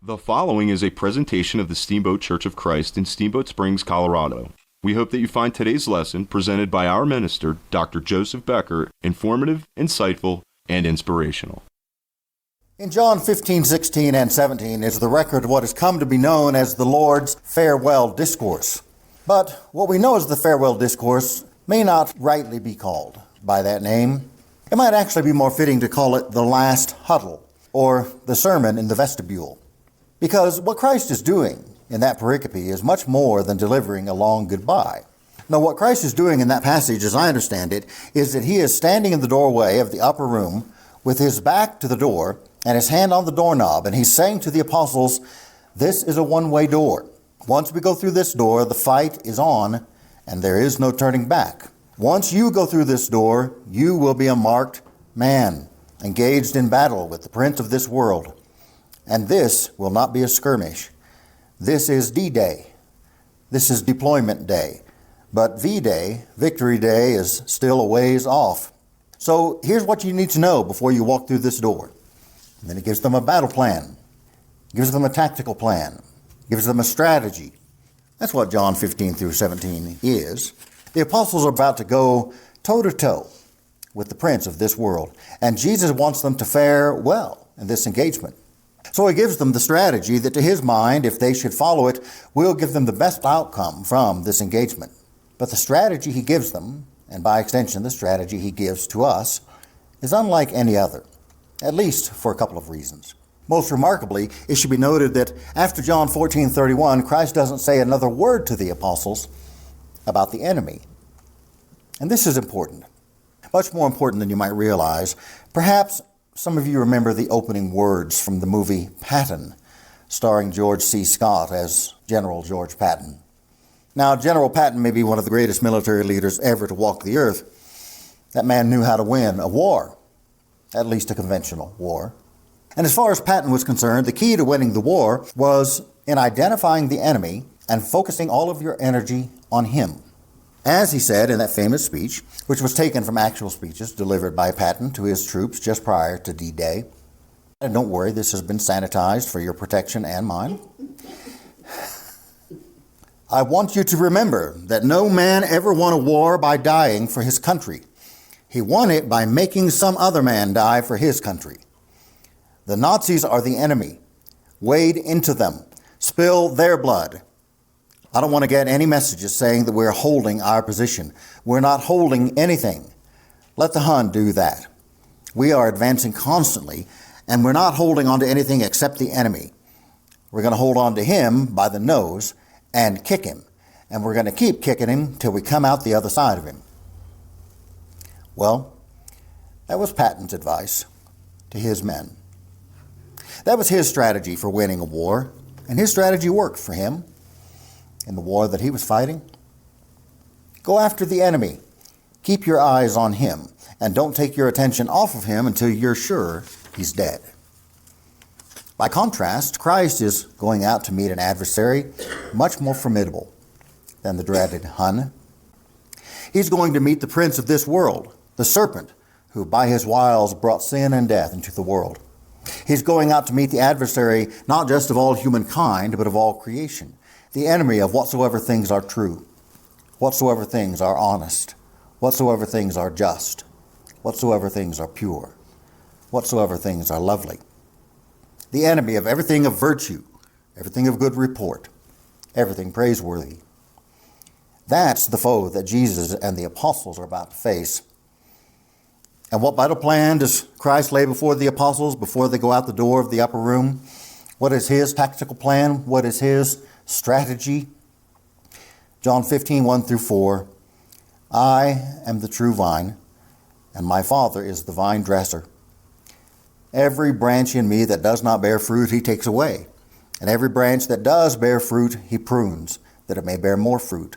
The following is a presentation of the Steamboat Church of Christ in Steamboat Springs, Colorado. We hope that you find today's lesson presented by our minister, Dr. Joseph Becker, informative, insightful, and inspirational. In John 15, 16, and 17 is the record of what has come to be known as the Lord's farewell discourse. But what we know as the farewell discourse may not rightly be called by that name. It might actually be more fitting to call it the last huddle, or the sermon in the vestibule. Because what Christ is doing in that pericope is much more than delivering a long goodbye. No, what Christ is doing in that passage, as I understand it, is that he is standing in the doorway of the upper room with his back to the door and his hand on the doorknob, and he's saying to the apostles, this is a one-way door. Once we go through this door, the fight is on, and there is no turning back. Once you go through this door, you will be a marked man, engaged in battle with the prince of this world. And this will not be a skirmish. This is D-Day. This is deployment day. But V-Day, Victory Day, is still a ways off. So here's what you need to know before you walk through this door. And then it gives them a battle plan, gives them a tactical plan, gives them a strategy. That's what John 15 through 17 is. The apostles are about to go toe-to-toe with the prince of this world, and Jesus wants them to fare well in this engagement. So he gives them the strategy that to his mind, if they should follow it, will give them the best outcome from this engagement. But the strategy he gives them, and by extension the strategy he gives to us, is unlike any other, at least for a couple of reasons. Most remarkably, it should be noted that after John 14:31, Christ doesn't say another word to the apostles about the enemy. And this is important, much more important than you might realize. Perhaps some of you remember the opening words from the movie Patton, starring George C. Scott as General George Patton. Now, General Patton may be one of the greatest military leaders ever to walk the earth. That man knew how to win a war, at least a conventional war. And as far as Patton was concerned, the key to winning the war was in identifying the enemy and focusing all of your energy on him. As he said in that famous speech, which was taken from actual speeches delivered by Patton to his troops just prior to D-Day. And don't worry, this has been sanitized for your protection and mine. I want you to remember that no man ever won a war by dying for his country. He won it by making some other man die for his country. The Nazis are the enemy. Wade into them. Spill their blood. I don't want to get any messages saying that we're holding our position. We're not holding anything. Let the Hun do that. We are advancing constantly, and we're not holding on to anything except the enemy. We're going to hold on to him by the nose and kick him. And we're going to keep kicking him till we come out the other side of him. Well, that was Patton's advice to his men. That was his strategy for winning a war, and his strategy worked for him. In the war that he was fighting. Go after the enemy. Keep your eyes on him, and don't take your attention off of him until you're sure he's dead. By contrast, Christ is going out to meet an adversary much more formidable than the dreaded Hun. He's going to meet the prince of this world, the serpent, who by his wiles brought sin and death into the world. He's going out to meet the adversary not just of all humankind, but of all creation. The enemy of whatsoever things are true, whatsoever things are honest, whatsoever things are just, whatsoever things are pure, whatsoever things are lovely. The enemy of everything of virtue, everything of good report, everything praiseworthy. That's the foe that Jesus and the apostles are about to face. And what battle plan does Christ lay before the apostles before they go out the door of the upper room? What is his tactical plan? What is his strategy? John 15, 1 through 4. I am the true vine, and my Father is the vine dresser. Every branch in me that does not bear fruit, he takes away. And every branch that does bear fruit, he prunes, that it may bear more fruit.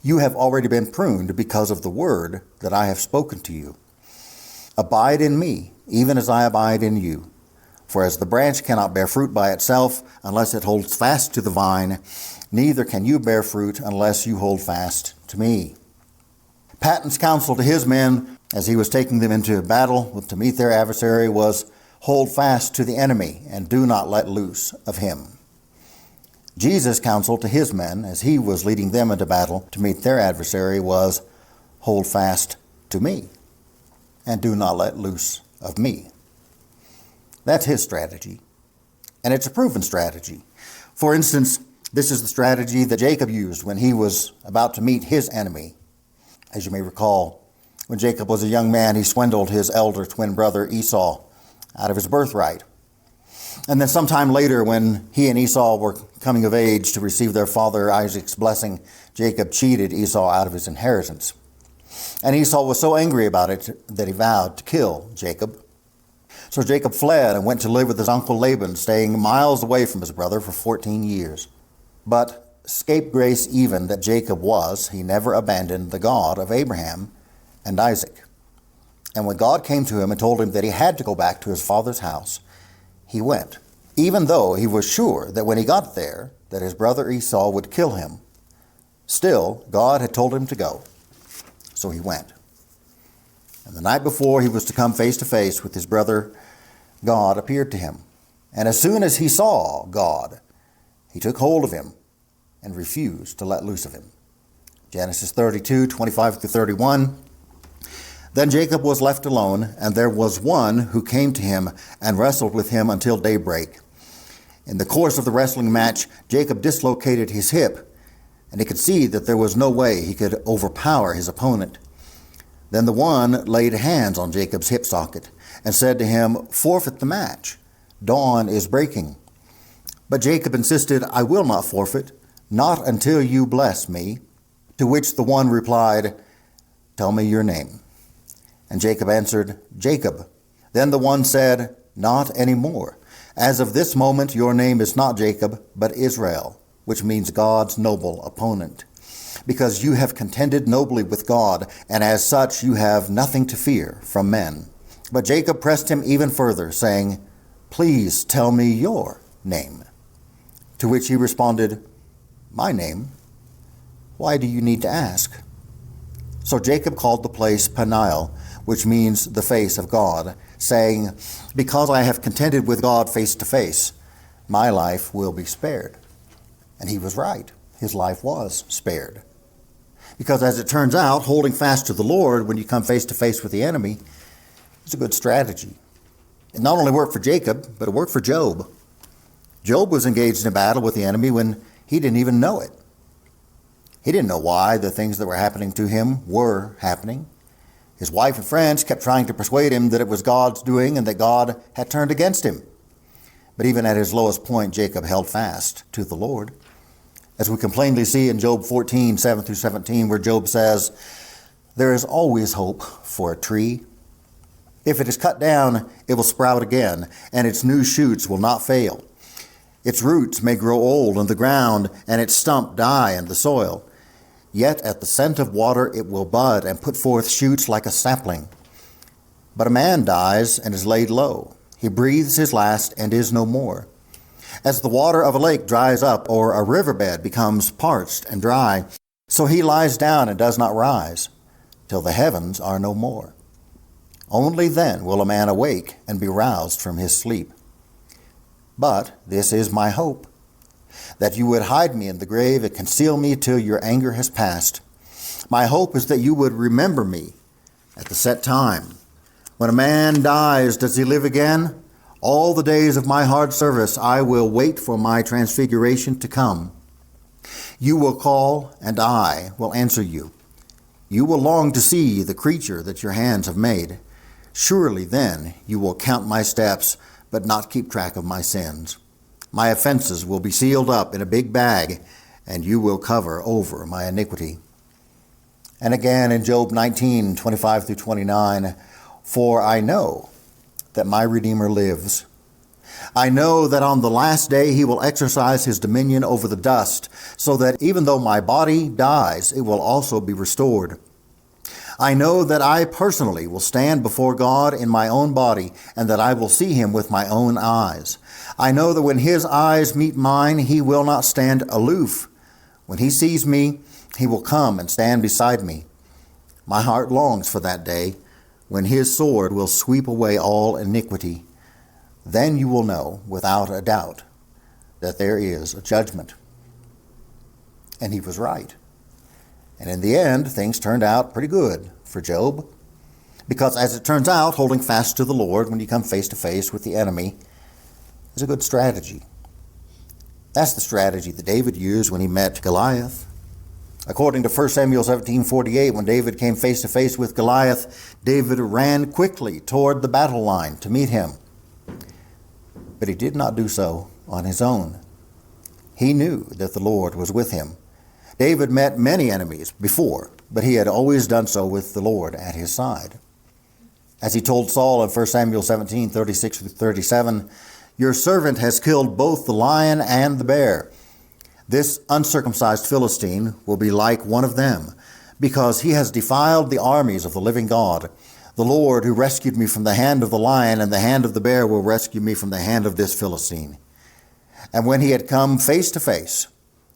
You have already been pruned because of the word that I have spoken to you. Abide in me, even as I abide in you. For as the branch cannot bear fruit by itself unless it holds fast to the vine, neither can you bear fruit unless you hold fast to me. Patton's counsel to his men as he was taking them into battle to meet their adversary was, Hold fast to the enemy and do not let loose of him. Jesus' counsel to his men as he was leading them into battle to meet their adversary was, hold fast to me and do not let loose of me. That's his strategy, and it's a proven strategy. For instance, this is the strategy that Jacob used when he was about to meet his enemy. As you may recall, when Jacob was a young man, he swindled his elder twin brother Esau out of his birthright. And then sometime later, when he and Esau were coming of age to receive their father Isaac's blessing, Jacob cheated Esau out of his inheritance. And Esau was so angry about it that he vowed to kill Jacob. So Jacob fled and went to live with his uncle Laban, staying miles away from his brother for 14 years. But scapegrace even that Jacob was, he never abandoned the God of Abraham and Isaac. And when God came to him and told him that he had to go back to his father's house, he went, even though he was sure that when he got there, that his brother Esau would kill him. Still, God had told him to go, so he went. And the night before he was to come face to face with his brother, God appeared to him. And as soon as he saw God, he took hold of him and refused to let loose of him. Genesis 32, 25 through 31. Then Jacob was left alone, and there was one who came to him and wrestled with him until daybreak. In the course of the wrestling match, Jacob dislocated his hip, and he could see that there was no way he could overpower his opponent. Then the one laid hands on Jacob's hip socket and said to him, "Forfeit the match. Dawn is breaking." But Jacob insisted, "I will not forfeit, not until you bless me." To which the one replied, "Tell me your name." And Jacob answered, "Jacob." Then the one said, "Not any more. As of this moment your name is not Jacob, but Israel, which means God's noble opponent. Because you have contended nobly with God, and as such you have nothing to fear from men." But Jacob pressed him even further, saying, "Please tell me your name." To which he responded, "My name? Why do you need to ask?" So Jacob called the place Peniel, which means the face of God, saying, "Because I have contended with God face to face, my life will be spared." And he was right. His life was spared. Because as it turns out, holding fast to the Lord when you come face to face with the enemy is a good strategy. It not only worked for Jacob, but it worked for Job. Job was engaged in a battle with the enemy when he didn't even know it. He didn't know why the things that were happening to him were happening. His wife and friends kept trying to persuade him that it was God's doing and that God had turned against him. But even at his lowest point, Jacob held fast to the Lord. As we can plainly see in Job 14, 7 through 17, where Job says, "There is always hope for a tree. If it is cut down, it will sprout again, and its new shoots will not fail. Its roots may grow old in the ground, and its stump die in the soil. Yet at the scent of water it will bud and put forth shoots like a sapling. But a man dies and is laid low. He breathes his last and is no more. As the water of a lake dries up, or a riverbed becomes parched and dry, so he lies down and does not rise, till the heavens are no more. Only then will a man awake and be roused from his sleep. But this is my hope, that you would hide me in the grave and conceal me till your anger has passed. My hope is that you would remember me at the set time. When a man dies, does he live again? All the days of my hard service I will wait for my transfiguration to come. You will call, and I will answer you. You will long to see the creature that your hands have made. Surely then you will count my steps, but not keep track of my sins. My offenses will be sealed up in a big bag, and you will cover over my iniquity. And again in Job 19, 25 through 29, "For I know that my Redeemer lives. I know that on the last day he will exercise his dominion over the dust, so that even though my body dies, it will also be restored. I know that I personally will stand before God in my own body, and that I will see him with my own eyes. I know that when his eyes meet mine, he will not stand aloof. When he sees me, he will come and stand beside me. My heart longs for that day, when his sword will sweep away all iniquity. then you will know without a doubt that there is a judgment. And he was right. And in the end, things turned out pretty good for Job, because as it turns out, holding fast to the Lord when you come face to face with the enemy is a good strategy. That's the strategy that David used when he met Goliath. According to 1 Samuel 17:48, when David came face to face with Goliath, David ran quickly toward the battle line to meet him. But he did not do so on his own. He knew that the Lord was with him. David met many enemies before, but he had always done so with the Lord at his side. As he told Saul in 1 Samuel 17:36-37, "Your servant has killed both the lion and the bear. This uncircumcised Philistine will be like one of them, because he has defiled the armies of the living God. The Lord who rescued me from the hand of the lion and the hand of the bear will rescue me from the hand of this Philistine." And when he had come face to face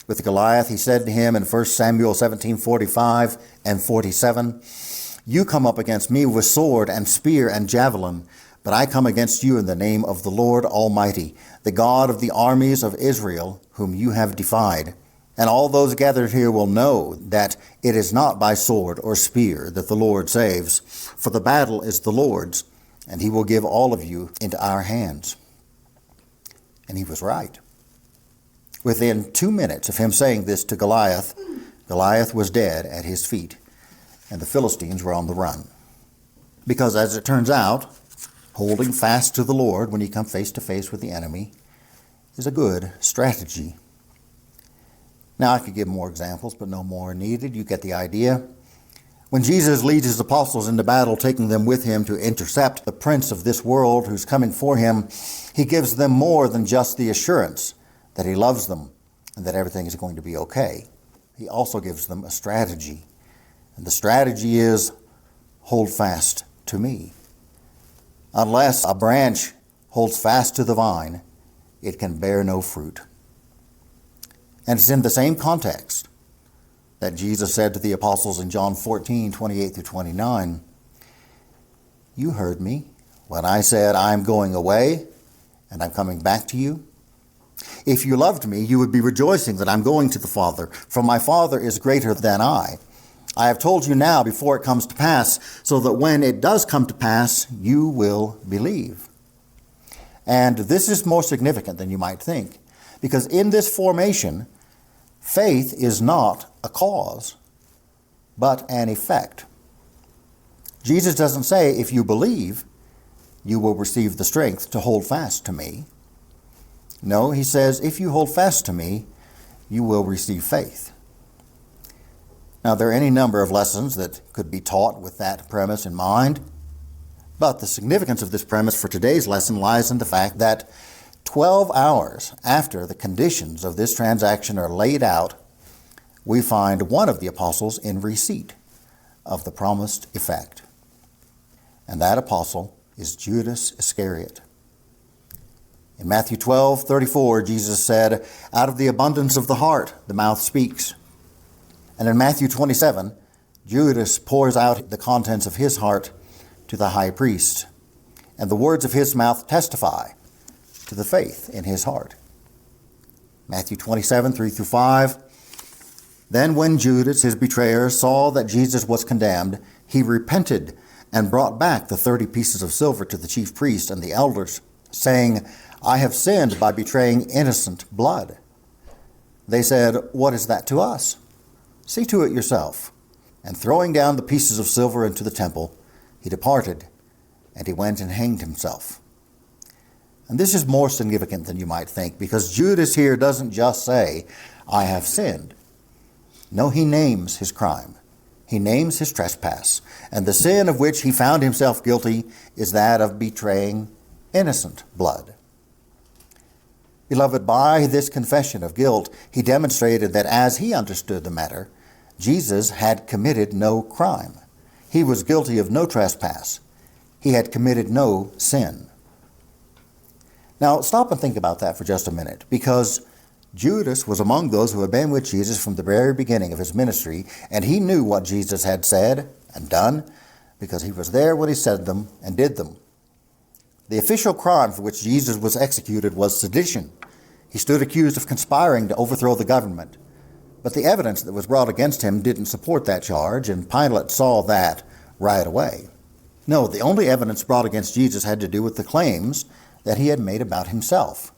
with Goliath, he said to him in 1 Samuel 17:45 and 47, "You come up against me with sword and spear and javelin, but I come against you in the name of the Lord Almighty, the God of the armies of Israel, whom you have defied. And all those gathered here will know that it is not by sword or spear that the Lord saves, for the battle is the Lord's, and he will give all of you into our hands." And he was right. Within 2 minutes of him saying this to Goliath, Goliath was dead at his feet, and the Philistines were on the run. Because as it turns out, holding fast to the Lord when you come face to face with the enemy is a good strategy. Now, I could give more examples, but no more are needed. You get the idea. When Jesus leads his apostles into battle, taking them with him to intercept the prince of this world who's coming for him, he gives them more than just the assurance that he loves them and that everything is going to be okay. He also gives them a strategy. And the strategy is, hold fast to me. Unless a branch holds fast to the vine, it can bear no fruit. And it's in the same context that Jesus said to the apostles in John 14:28-29, "You heard me when I said, I'm going away and I'm coming back to you. If you loved me, you would be rejoicing that I'm going to the Father, for my Father is greater than I. I have told you now before it comes to pass, so that when it does come to pass, you will believe." And this is more significant than you might think, because in this formation, faith is not a cause, but an effect. Jesus doesn't say, if you believe, you will receive the strength to hold fast to me. No, he says, if you hold fast to me, you will receive faith. Now, there are any number of lessons that could be taught with that premise in mind, but the significance of this premise for today's lesson lies in the fact that 12 hours after the conditions of this transaction are laid out, we find one of the apostles in receipt of the promised effect. And that apostle is Judas Iscariot. In Matthew 12:34, Jesus said, "Out of the abundance of the heart, the mouth speaks." And in Matthew 27, Judas pours out the contents of his heart to the high priest, and the words of his mouth testify to the faith in his heart. Matthew 27:3-5, "Then when Judas, his betrayer, saw that Jesus was condemned, he repented and brought back the 30 pieces of silver to the chief priests and the elders, saying, 'I have sinned by betraying innocent blood.' They said, 'What is that to us? See to it yourself.' And throwing down the pieces of silver into the temple, he departed, and he went and hanged himself." And this is more significant than you might think, because Judas here doesn't just say, "I have sinned." No, he names his crime. He names his trespass. And the sin of which he found himself guilty is that of betraying innocent blood. Beloved, by this confession of guilt, he demonstrated that as he understood the matter, Jesus had committed no crime. He was guilty of no trespass. He had committed no sin. Now, stop and think about that for just a minute, because Judas was among those who had been with Jesus from the very beginning of his ministry, and he knew what Jesus had said and done, because he was there when he said them and did them. The official crime for which Jesus was executed was sedition. He stood accused of conspiring to overthrow the government. But the evidence that was brought against him didn't support that charge, and Pilate saw that right away. No, the only evidence brought against Jesus had to do with the claims that he had made about himself.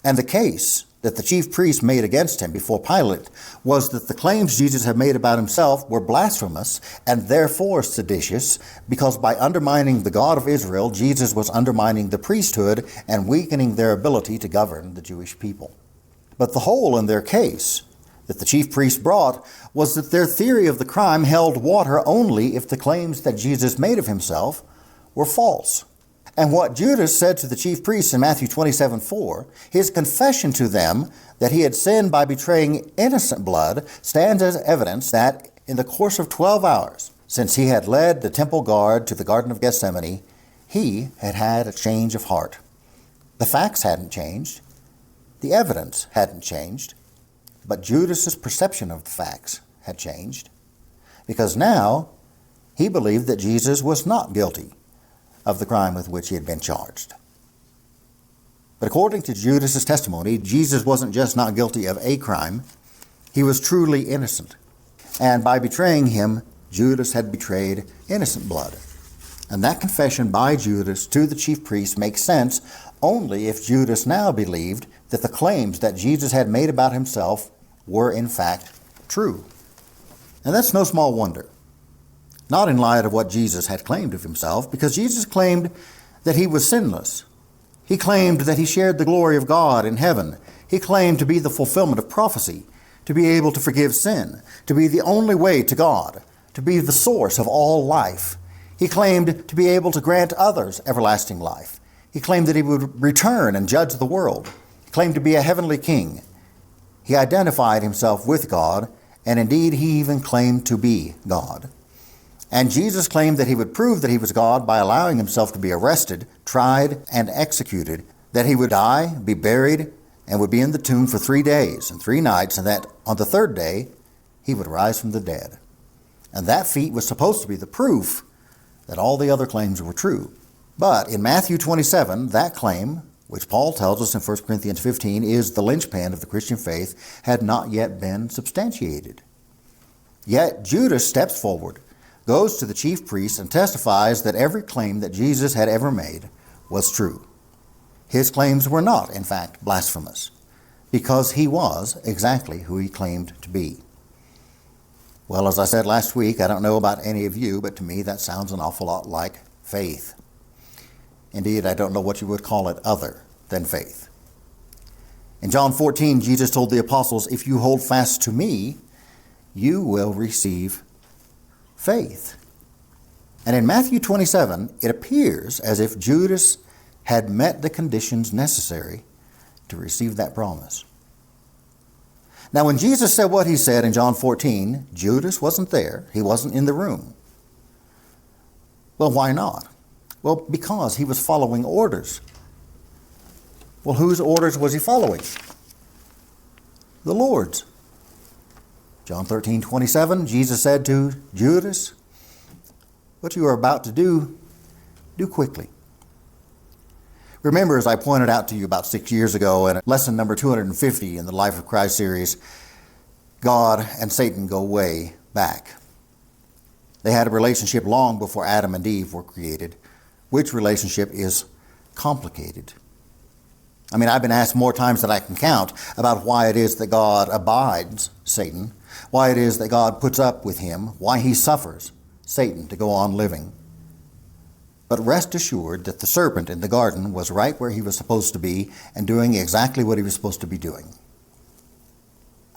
And the case that the chief priests made against him before Pilate was that the claims Jesus had made about himself were blasphemous and therefore seditious, because by undermining the God of Israel, Jesus was undermining the priesthood and weakening their ability to govern the Jewish people. But the hole in their case that the chief priests brought was that their theory of the crime held water only if the claims that Jesus made of himself were false. And what Judas said to the chief priests in Matthew 27:4, his confession to them that he had sinned by betraying innocent blood, stands as evidence that in the course of 12 hours, since he had led the temple guard to the Garden of Gethsemane, he had had a change of heart. The facts hadn't changed. The evidence hadn't changed. But Judas's perception of the facts had changed, because now he believed that Jesus was not guilty of the crime with which he had been charged. But according to Judas's testimony, Jesus wasn't just not guilty of a crime, he was truly innocent. And by betraying him, Judas had betrayed innocent blood. And that confession by Judas to the chief priests makes sense only if Judas now believed that the claims that Jesus had made about himself were in fact true. And that's no small wonder. Not in light of what Jesus had claimed of himself, because Jesus claimed that he was sinless. He claimed that he shared the glory of God in heaven. He claimed to be the fulfillment of prophecy, to be able to forgive sin, to be the only way to God, to be the source of all life. He claimed to be able to grant others everlasting life. He claimed that he would return and judge the world. He claimed to be a heavenly king. He identified himself with God, and indeed he even claimed to be God. And Jesus claimed that he would prove that he was God by allowing himself to be arrested, tried, and executed, that he would die, be buried, and would be in the tomb for 3 days and 3 nights, and that on the 3rd day he would rise from the dead. And that feat was supposed to be the proof that all the other claims were true. But in Matthew 27, that claim, which Paul tells us in 1 Corinthians 15 is the linchpin of the Christian faith, had not yet been substantiated. Yet Judas steps forward, goes to the chief priests, and testifies that every claim that Jesus had ever made was true. His claims were not, in fact, blasphemous, because he was exactly who he claimed to be. Well, as I said last week, I don't know about any of you, but to me that sounds an awful lot like faith. Indeed, I don't know what you would call it other than faith. In John 14, Jesus told the apostles, "If you hold fast to me, you will receive faith." And in Matthew 27, it appears as if Judas had met the conditions necessary to receive that promise. Now, when Jesus said what he said in John 14, Judas wasn't there. He wasn't in the room. Well, why not? Well, because he was following orders. Well, whose orders was he following? The Lord's. John 13:27, Jesus said to Judas, "What you are about to do quickly." Remember, as I pointed out to you about 6 years ago in lesson number 250 in the Life of Christ series, God and Satan go way back. They had a relationship long before Adam and Eve were created, which relationship is complicated. I mean, I've been asked more times than I can count about why it is that God abides Satan, why it is that God puts up with him, why he suffers Satan to go on living. But rest assured that the serpent in the garden was right where he was supposed to be and doing exactly what he was supposed to be doing.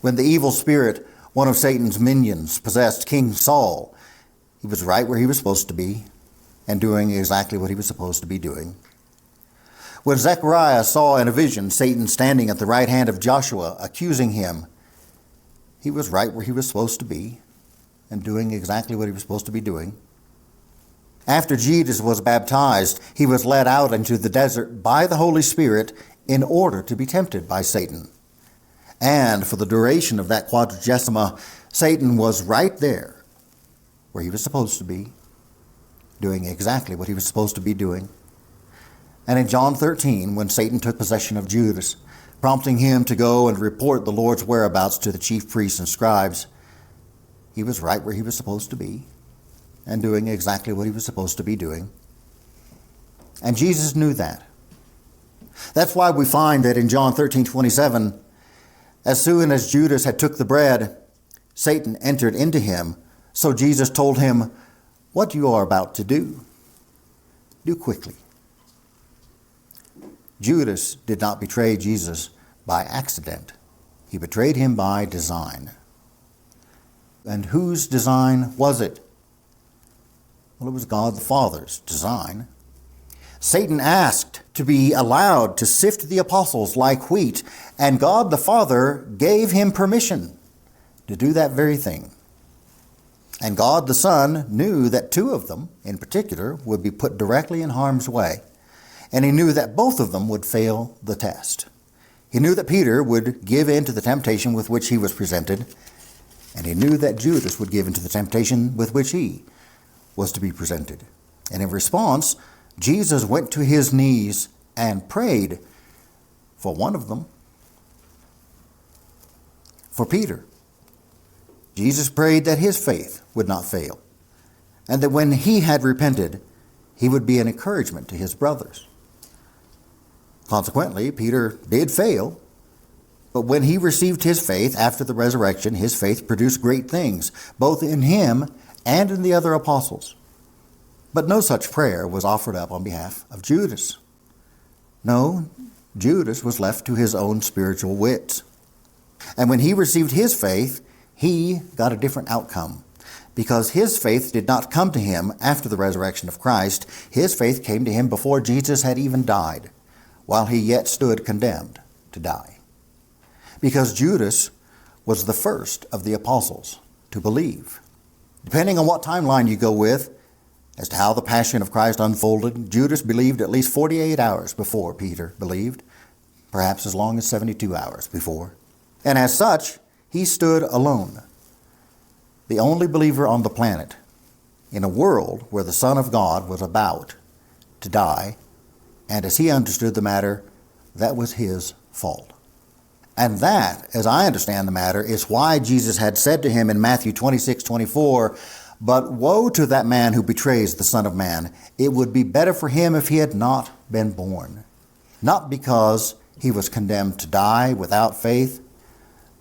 When the evil spirit, one of Satan's minions, possessed King Saul, he was right where he was supposed to be and doing exactly what he was supposed to be doing. When Zechariah saw in a vision Satan standing at the right hand of Joshua, accusing him, he was right where he was supposed to be and doing exactly what he was supposed to be doing. After Jesus was baptized, he was led out into the desert by the Holy Spirit in order to be tempted by Satan. And for the duration of that quadragesima, Satan was right there where he was supposed to be, doing exactly what he was supposed to be doing. And in John 13, when Satan took possession of Judas, prompting him to go and report the Lord's whereabouts to the chief priests and scribes, he was right where he was supposed to be and doing exactly what he was supposed to be doing. And Jesus knew that. That's why we find that in John 13:27, as soon as Judas had took the bread, Satan entered into him. So Jesus told him, "What you are about to do, do quickly." Judas did not betray Jesus by accident. He betrayed him by design. And whose design was it? Well, it was God the Father's design. Satan asked to be allowed to sift the apostles like wheat, and God the Father gave him permission to do that very thing. And God the Son knew that two of them, in particular, would be put directly in harm's way. And he knew that both of them would fail the test. He knew that Peter would give in to the temptation with which he was presented, and he knew that Judas would give in to the temptation with which he was to be presented. And in response, Jesus went to his knees and prayed for one of them, for Peter. Jesus prayed that his faith would not fail, and that when he had repented, he would be an encouragement to his brothers. Consequently, Peter did fail, but when he received his faith after the resurrection, his faith produced great things, both in him and in the other apostles. But no such prayer was offered up on behalf of Judas. No, Judas was left to his own spiritual wits. And when he received his faith, he got a different outcome. Because his faith did not come to him after the resurrection of Christ. His faith came to him before Jesus had even died, while he yet stood condemned to die. Because Judas was the first of the apostles to believe. Depending on what timeline you go with, as to how the passion of Christ unfolded, Judas believed at least 48 hours before Peter believed, perhaps as long as 72 hours before. And as such, he stood alone, the only believer on the planet, in a world where the Son of God was about to die, and as he understood the matter, that was his fault. And that, as I understand the matter, is why Jesus had said to him in Matthew 26:24, "But woe to that man who betrays the Son of Man. It would be better for him if he had not been born." Not because he was condemned to die without faith,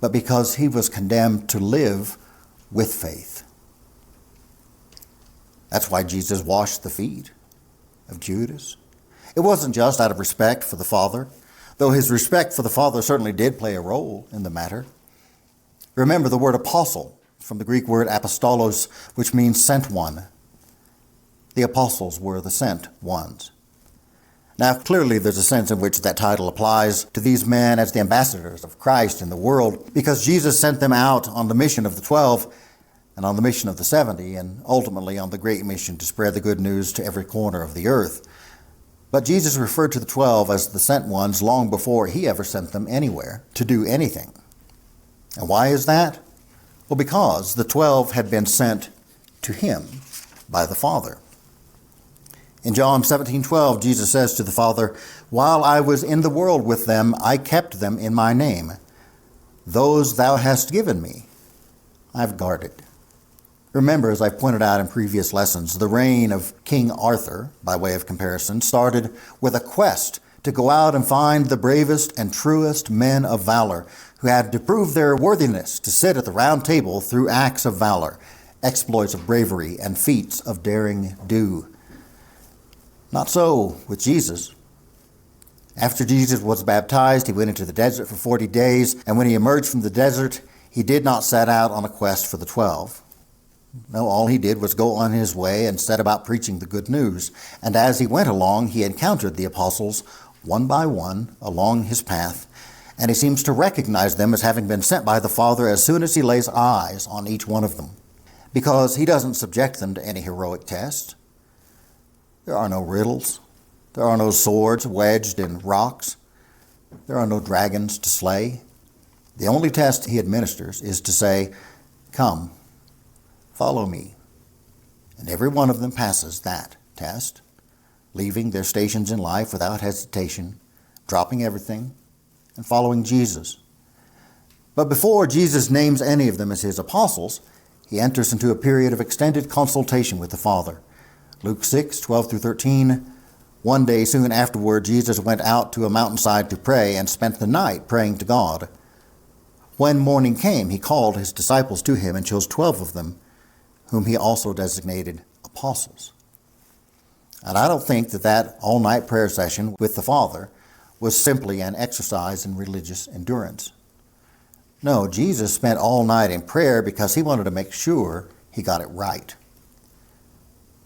but because he was condemned to live with faith. That's why Jesus washed the feet of Judas. It wasn't just out of respect for the Father, though his respect for the Father certainly did play a role in the matter. Remember the word apostle, from the Greek word apostolos, which means sent one. The apostles were the sent ones. Now, clearly there's a sense in which that title applies to these men as the ambassadors of Christ in the world, because Jesus sent them out on the mission of the 12 and on the mission of the 70, and ultimately on the great mission to spread the good news to every corner of the earth. But Jesus referred to the 12 as the sent ones long before he ever sent them anywhere to do anything. And why is that? Well, because the 12 had been sent to him by the Father. In John 17:12, Jesus says to the Father, "While I was in the world with them, I kept them in my name. Those thou hast given me, I've guarded." Remember, as I've pointed out in previous lessons, the reign of King Arthur, by way of comparison, started with a quest to go out and find the bravest and truest men of valor who had to prove their worthiness to sit at the round table through acts of valor, exploits of bravery, and feats of daring do. Not so with Jesus. After Jesus was baptized, he went into the desert for 40 days, and when he emerged from the desert, he did not set out on a quest for the 12. No, all he did was go on his way and set about preaching the good news. And as he went along, he encountered the apostles one by one along his path, and he seems to recognize them as having been sent by the Father as soon as he lays eyes on each one of them, because he doesn't subject them to any heroic test. There are no riddles. There are no swords wedged in rocks. There are no dragons to slay. The only test he administers is to say, "Come, follow me." And every one of them passes that test. leaving their stations in life without hesitation, dropping everything, and following Jesus. But before Jesus names any of them as his apostles, he enters into a period of extended consultation with the Father. Luke 6:12-13, one day soon afterward, Jesus went out to a mountainside to pray and spent the night praying to God. When morning came, he called his disciples to him and chose 12 of them, whom he also designated apostles. And I don't think that all-night prayer session with the Father was simply an exercise in religious endurance. No, Jesus spent all night in prayer because he wanted to make sure he got it right.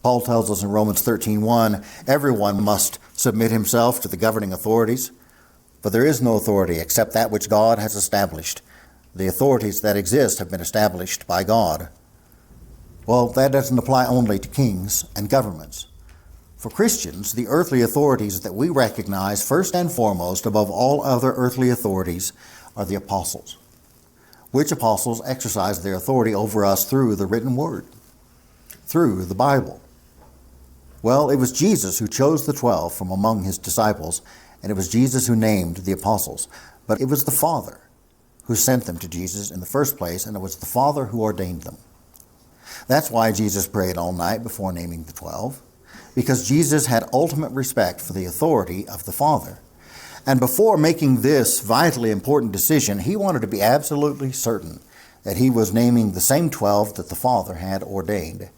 Paul tells us in Romans 13:1, everyone must submit himself to the governing authorities, for there is no authority except that which God has established. The authorities that exist have been established by God. Well, that doesn't apply only to kings and governments. For Christians, the earthly authorities that we recognize first and foremost above all other earthly authorities are the apostles. Which apostles exercise their authority over us through the written word, through the Bible? Well, it was Jesus who chose the 12 from among his disciples, and it was Jesus who named the apostles. But it was the Father who sent them to Jesus in the first place, and it was the Father who ordained them. That's why Jesus prayed all night before naming the 12, because Jesus had ultimate respect for the authority of the Father. And before making this vitally important decision, he wanted to be absolutely certain that he was naming the same 12 that the Father had ordained.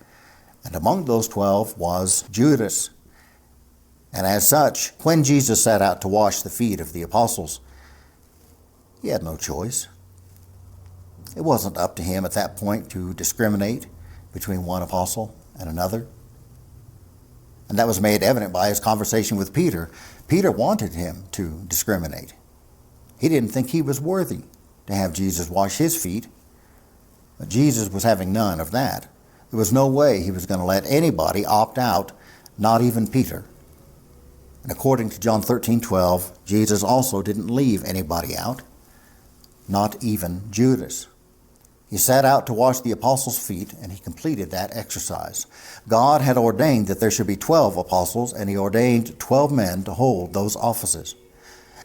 And among those 12 was Judas. And as such, when Jesus set out to wash the feet of the apostles, he had no choice. It wasn't up to him at that point to discriminate between one apostle and another. And that was made evident by his conversation with Peter. Peter wanted him to discriminate. He didn't think he was worthy to have Jesus wash his feet. But Jesus was having none of that. There was no way he was going to let anybody opt out, not even Peter. And according to John 13:12, Jesus also didn't leave anybody out, not even Judas. He set out to wash the apostles' feet, and he completed that exercise. God had ordained that there should be 12 apostles, and he ordained 12 men to hold those offices.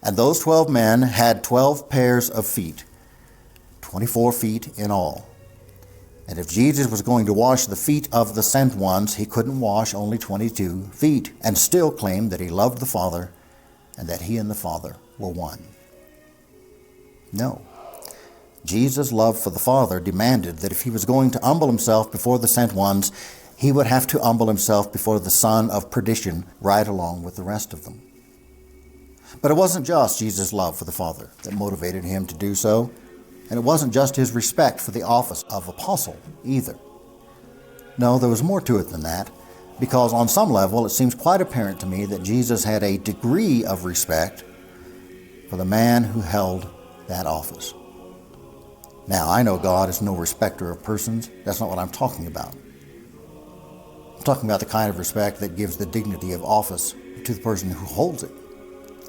And those 12 men had 12 pairs of feet, 24 feet in all. And if Jesus was going to wash the feet of the sent ones, he couldn't wash only 22 feet and still claim that he loved the Father and that he and the Father were one. No. Jesus' love for the Father demanded that if he was going to humble himself before the sent ones, he would have to humble himself before the son of perdition right along with the rest of them. But it wasn't just Jesus' love for the Father that motivated him to do so, and it wasn't just his respect for the office of apostle either. No, there was more to it than that, because on some level it seems quite apparent to me that Jesus had a degree of respect for the man who held that office. Now, I know God is no respecter of persons. That's not what I'm talking about. I'm talking about the kind of respect that gives the dignity of office to the person who holds it,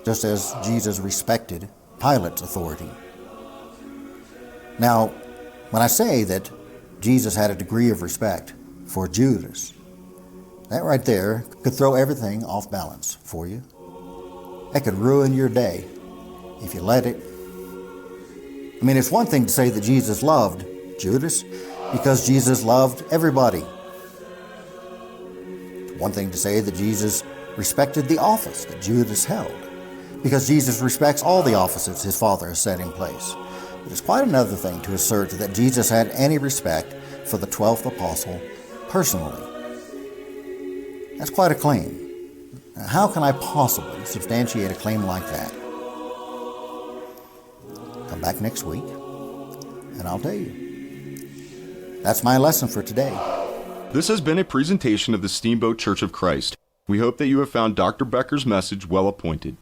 just as Jesus respected Pilate's authority. Now, when I say that Jesus had a degree of respect for Judas, that right there could throw everything off balance for you. That could ruin your day if you let it. I mean, it's one thing to say that Jesus loved Judas because Jesus loved everybody. It's one thing to say that Jesus respected the office that Judas held because Jesus respects all the offices his Father has set in place. But it's quite another thing to assert that Jesus had any respect for the 12th apostle personally. That's quite a claim. Now, how can I possibly substantiate a claim like that? Come back next week, and I'll tell you. That's my lesson for today. This has been a presentation of the Steamboat Church of Christ. We hope that you have found Dr. Becker's message well appointed.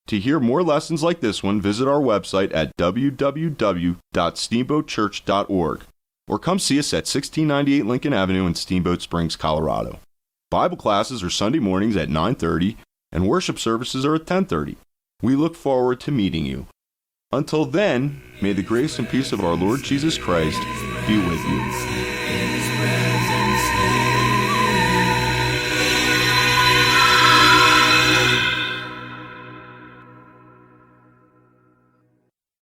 To hear more lessons like this one, visit our website at www.steamboatchurch.org or come see us at 1698 Lincoln Avenue in Steamboat Springs, Colorado. Bible classes are Sunday mornings at 9:30 and worship services are at 10:30. We look forward to meeting you. Until then, may the grace and peace of our Lord Jesus Christ be with you.